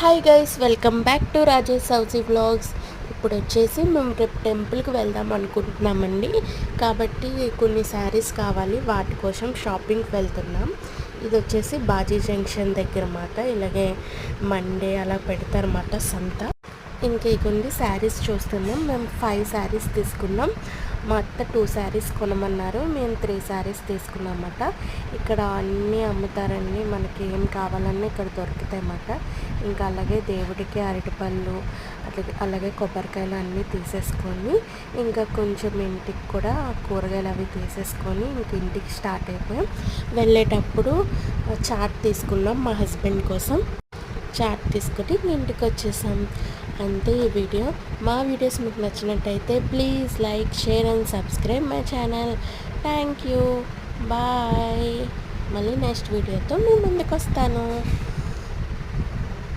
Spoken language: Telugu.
Hi guys, welcome back to Rajesh Souji vlogs. ఇప్పుడు వచ్చేసి మేము రేపు టెంపుల్కి వెళ్దాం అనుకుంటున్నామండి. కాబట్టి కొన్ని శారీస్ కావాలి, వాటి కోసం షాపింగ్కి వెళ్తున్నాం. ఇది వచ్చేసి బాజీ జంక్షన్ దగ్గర మాట. ఇలాగే మండే అలా పెడతారన్నమాట సంత. ఇంకా కొన్ని శారీస్ చూస్తున్నాం. మేము 5 శారీస్ తీసుకున్నాం. మా అత్త 2 శారీస్ కొనమన్నారు, మేము 3 శారీస్ తీసుకున్నామన్నమాట. ఇక్కడ అన్నీ అమ్ముతారండి, మనకి ఏం కావాలన్నా ఇక్కడ దొరుకుతాయి అన్నమాట. ఇంకా అలాగే దేవుడికి అరటిపళ్ళు, అలాగే కొబ్బరికాయలు అన్నీ తీసేసుకొని ఇంకా కొంచెం ఇంటికి కూడా కూరగాయలు అవి తీసేసుకొని ఇంక ఇంటికి స్టార్ట్ అయిపోయాం. వెళ్ళేటప్పుడు చాట్ తీసుకున్నాం మా హస్బెండ్ కోసం. చాట్ తీసుకొని ఇంటికి వచ్చేసాం. అంతే ఈ వీడియో. మా వీడియోస్ మీకు నచ్చినట్టయితే please like, share and subscribe my channel. Thank you. Bye. మళ్ళీ నెక్స్ట్ వీడియోతో మీ ముందుకు వస్తాను.